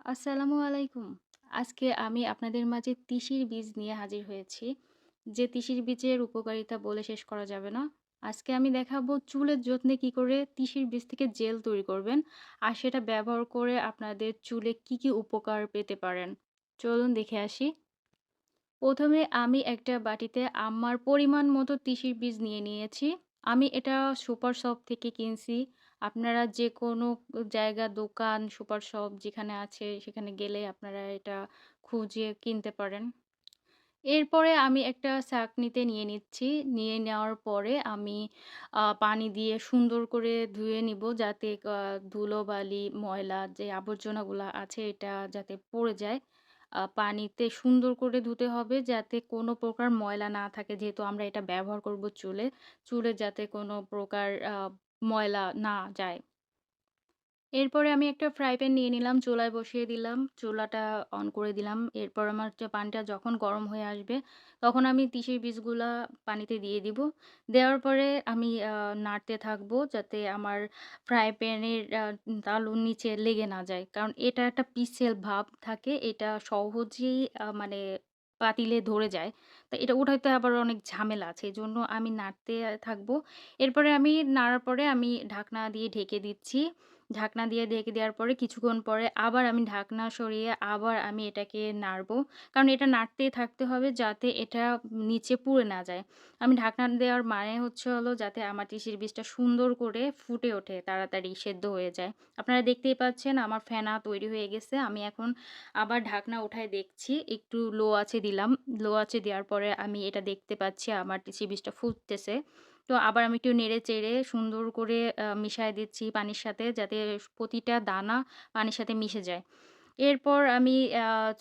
আসসালামু আলাইকুম। আজকে আমি আপনাদের মাঝে তিসির বীজ নিয়ে হাজির হয়েছি। যে তিসির বীজের উপকারিতা বলে শেষ করা যাবে না। আজকে আমি দেখাবো চুলের যত্নে কি করে তিসির বীজ থেকে জেল তৈরি করবেন। আর সেটা ব্যবহার করে আপনাদের চুলে কি উপকার পেতে পারেন। চলুন দেখে আসি। ১ম এ আমি একটা বাটিতে আমার পরিমাণ মতো তিসির বীজ নিয়ে নিয়েছি। আমি এটা সুপার শপ থেকে কিনছি। আপনারা যেকোনো জায়গা, দোকান, সুপার শপ যেখানে আছে সেখানে গেলে আপনারা এটা খুঁজে কিনতে পারেন। এরপরে আমি একটা ছাঁকনিতে নিয়ে নিচ্ছি। নিয়ে নেওয়ার পরে আমি পানি দিয়ে সুন্দর করে ধুয়ে নিবো যাতে ধুলোবালি, ময়লা যে আবর্জনাগুলা আছে এটা যাতে পড়ে যায়। পানিতে সুন্দর করে ধুতে হবে যাতে কোনো প্রকার ময়লা না থাকে যেহেতু আমরা এটা ব্যবহার করব চুলে। চুলে যাতে কোনো প্রকার ময়লা না যায়। এরপরে আমি একটা ফ্রাই প্যান নিয়ে নিলাম, চুলায় বসিয়ে দিলাম। চুলাটা অন করে দিলাম। এরপর আমার পানিটা যখন গরম হয়ে আসবে, তখন আমি তিসির বীজগুলা পানিতে দিয়ে দিব। দেওয়ার পরে আমি নাড়তে থাকবো যাতে আমার ফ্রাই প্যানের তালুর নিচে লেগে না যায়। কারণ এটা একটা পিচ্ছিল ভাব থাকে। এটা সহজেই মানে পাতিলে ধরে যায়। তো এটা উঠাইতে আবার অনেক ঝামেলা আছে। এজন্য আমি নাড়তে থাকবো। এরপরে আমি নাড়ার পরে আমি ঢাকনা দিয়ে ঢেকে দিচ্ছি। ঢাকনা দিয়ে ঢেকে দেওয়ার পরে কিছুক্ষণ পরে আবার আমি ঢাকনা সরিয়ে আবার আমি এটাকে নাড়বো। কারণ এটা নাড়তেই থাকতে হবে যাতে এটা নিচে পুড়ে না যায়। আমি ঢাকনা দেওয়ার মানে হলো যাতে আমার তিসির বীজটা সুন্দর করে ফুটে ওঠে, তাড়াতাড়ি সেদ্ধ হয়ে যায়। আপনারা দেখতেই পাচ্ছেন আমার ফেনা তৈরি হয়ে গেছে। আমি এখন আবার ঢাকনা উঠায় দেখছি। একটু লো আঁচে দিলাম। লো আঁচে দেওয়ার পরে আমি এটা দেখতে পাচ্ছি আমার তিসির বীজটা ফুটতেছে। তো আবার আমি একটু নেড়ে-চেড়ে সুন্দর করে মিশায় দিচ্ছি পানির সাথে যাতে প্রতিটা দানা পানির সাথে মিশে যায়। এরপর আমি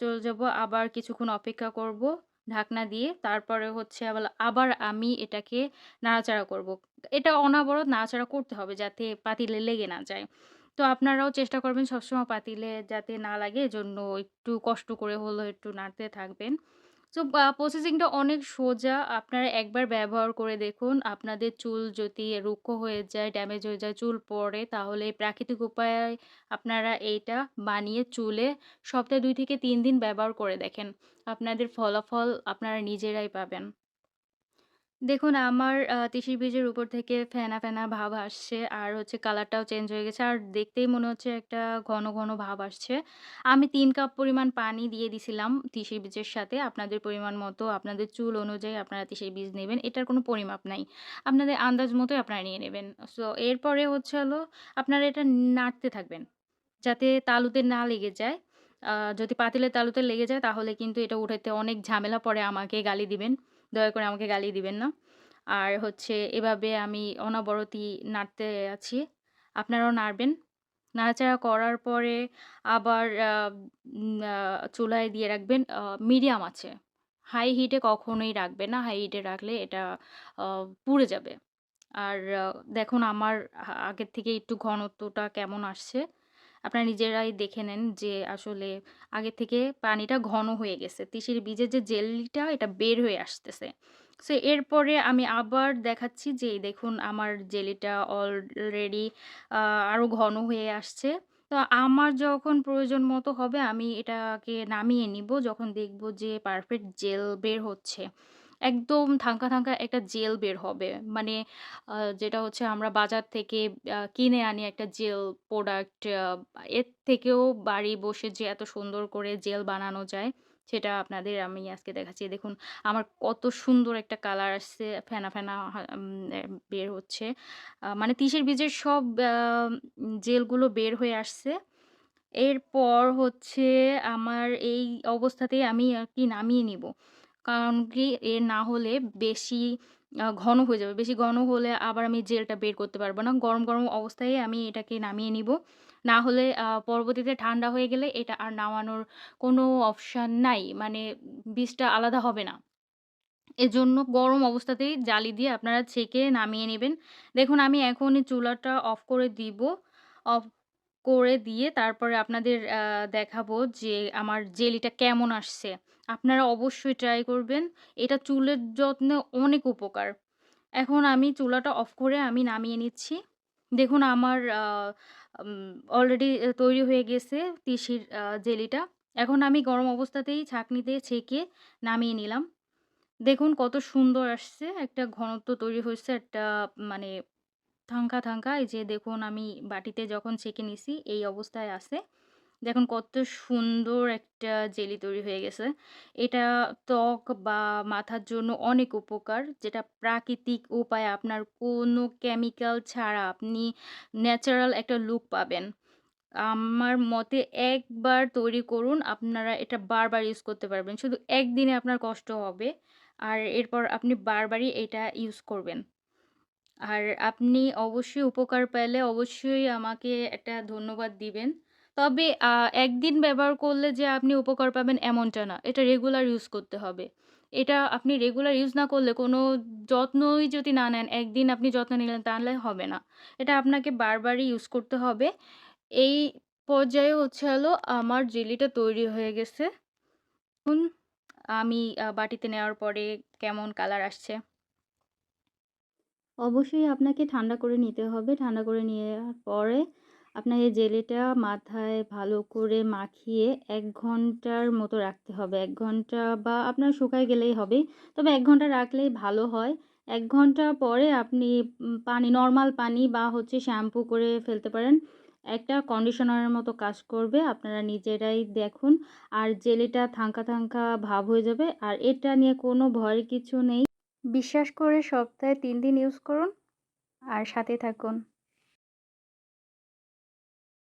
চলে যাব আবার কিছুক্ষণ অপেক্ষা করব ঢাকনা দিয়ে। তারপরে হচ্ছে আবার আমি এটাকে নাড়াচাড়া করব। এটা অনবরত নাড়াচাড়া করতে হবে যাতে পাতিলে লেগে না যায়। তো আপনারাও চেষ্টা করবেন সবসময় পাতিলে যাতে না লাগে এজন্য একটু কষ্ট করে হলেও একটু নাড়তে থাকবেন। সো প্রসেসিংটা অনেক সোজা। আপনারা একবার ব্যবহার করে দেখুন। আপনাদের চুল যদি রুক্ষ হয়ে যায়, ড্যামেজ হয়ে যায়, চুল পড়ে তাহলে প্রাকৃতিক উপায়ে আপনারা এইটা বানিয়ে চুলে সপ্তাহে ২ থেকে ৩ দিন ব্যবহার করে দেখেন। আপনাদের ফলাফল আপনারা নিজেরাই পাবেন। দেখুন আমার তিসির বীজের উপর থেকে ফেনা ভাব আসছে। আর হচ্ছে কালারটাও চেঞ্জ হয়ে গেছে। আর দেখতেই মনে হচ্ছে একটা ঘন ভাব আসছে। আমি ৩ কাপ পরিমাণ পানি দিয়ে দিছিলাম তিসির বীজের সাথে। আপনাদের পরিমাণ মতো আপনাদের চুল অনুযায়ী আপনারা তিসির বীজ নেবেন। এটার কোনো পরিমাপ নাই। আপনাদের আন্দাজ মতোই আপনারা নিয়ে নেবেন। সো এরপরে হলো আপনারা এটা নাড়তে থাকবেন। যাতে তালুতে না লেগে যায়। যদি পাতিলের তালুতে লেগে যায় তাহলে কিন্তু এটা উঠাইতে অনেক ঝামেলা পড়ে আমাকে গালি দিবেন। দয়া করে আমাকে গালি দিবেন না। আর হচ্ছে এভাবে আমি অনবরতই নাড়তে আছি। আপনারাও নাড়বেন। নাড়াচাড়া করার পরে আবার চুলায় দিয়ে রাখবেন মিডিয়াম আঁচে। হাই হিটে কখনোই রাখবেন না। হাই হিটে রাখলে এটা আ পুড়ে যাবে। আর দেখুন আমার আগের থেকে একটু ঘনত্বটা কেমন আসছে। আপনারা নিজেরাই দেখে নেন যে আসলে আগের থেকে পানিটা ঘন হয়ে গেছে। তিসির বীজের যে জেলিটা এটা বের হয়ে আসতেছে। সো এরপরে আমি আবার দেখাচ্ছি যে এই দেখুন আমার জেলিটা অলরেডি আ আরো ঘন হয়ে আসছে। তো আমার যখন প্রয়োজন মতো হবে আমি এটাকে নামিয়ে নিবো যখন দেখব যে পারফেক্ট জেল বের হচ্ছে। একদম থানকা একটা জেল বের হবে। মানে যেটা হচ্ছে আমরা বাজার থেকে কিনে আনি একটা জেল প্রোডাক্ট এর থেকেও বাড়ি বসে যে এত সুন্দর করে জেল বানানো যায়, সেটা আপনাদের আমি আজকে দেখাচ্ছি। দেখুন আমার কত সুন্দর একটা কালার আসছে, ফেনা বের হচ্ছে। মানে তিসির বীজের সব জেলগুলো বের হয়ে আসছে। এরপর হচ্ছে আমার এই অবস্থাতেই আমি আরকি নামিয়ে নিবো। কারণ কি না হলে বেশি ঘন হয়ে যাবে। বেশি ঘন হলে আবার আমি জেলটা বের করতে পারব না। গরম অবস্থায় আমি এটাকে নামিয়ে নিবো। না হলে পরবর্তীতে ঠান্ডা হয়ে গেলে এটা আর নামানোর কোনো অপশন নাই। মানে বীজটা আলাদা হবে না। এজন্য গরম অবস্থাতেই জালি দিয়ে আপনারা ছেঁকে নামিয়ে নিবেন। দেখুন আমি এখনই চুলাটা অফ করে দিব। অফ করে দিয়ে তারপরে আপনাদের দেখাবো যে আমার জেলিটা কেমন আসছে। আপনারা অবশ্যই ট্রাই করবেন। এটা চুলের যত্নে অনেক উপকার। এখন আমি চুলাটা অফ করে আমি নামিয়ে নিচ্ছি। দেখুন আমার অলরেডি তৈরি হয়ে গেছে তিসির জেলিটা। এখন আমি গরম অবস্থাতেই ছাঁকনিতে ছেঁকে নামিয়ে নিলাম। দেখুন কত সুন্দর আসছে। একটা ঘনত্ব তৈরি হইছে একটা মানে থাঙ্কা এই যে দেখুন আমি বাটিতে যখন ছেঁকে নিছি এই অবস্থায় আছে। দেখুন কত সুন্দর একটা জেলি তৈরি হয়ে গেছে। এটা ত্বক বা মাথার জন্য অনেক উপকার। যেটা প্রাকৃতিক উপায়ে আপনার কোনো কেমিক্যাল ছাড়া আপনি ন্যাচারাল একটা লুক পাবেন। আমার মতে একবার তৈরি করুন, আপনারা এটা বারবার ইউজ করতে পারবেন। শুধু একদিনে আপনার কষ্ট হবে। আর এরপর আপনি বারবারই এটা ইউজ করবেন। আর আপনি অবশ্যই উপকার পেলে অবশ্যই আমাকে একটা ধন্যবাদ দিবেন। তবে একদিন ব্যবহার করলে যে আপনি উপকার পাবেন এমনটা না। এটা রেগুলার ইউজ করতে হবে। এটা আপনি রেগুলার ইউজ না করলে কোনো যত্নই যদি না নেন, একদিন আপনি যত্ন নিলেন তাহলে হবে না। এটা আপনাকে বারবারই ইউজ করতে হবে। এই পর্যায়ে হচ্ছে হলো আমার জেলিটা তৈরি হয়ে গেছে। এখন আমি বাটিতে নেওয়ার পরে কেমন কালার আসছে। অবশ্যই আপনাকে ঠান্ডা করে নিতে হবে। ঠান্ডা করে নেওয়ার পরে আপনার এই জেলিটা মাথায় ভালো করে মাখিয়ে ১ ঘন্টার মতো রাখতে হবে। ১ ঘন্টা বা আপনার শুকায় গেলেই হবে। তবে ১ ঘন্টা রাখলেই ভালো হয়। ১ ঘন্টা পরে আপনি পানি নরমাল পানি বা হচ্ছে শ্যাম্পু করে ফেলতে পারেন। একটা কন্ডিশনারের মতো কাজ করবে। আপনারা নিজেরাই দেখুন। আর জেলিটা থাঙ্কা ভাব হয়ে যাবে। আর এটা নিয়ে কোনো ভয়ের কিছু নেই। বিশ্বাস করে সপ্তাহে ৩ দিন ইউজ করুন আর সাথে থাকুন।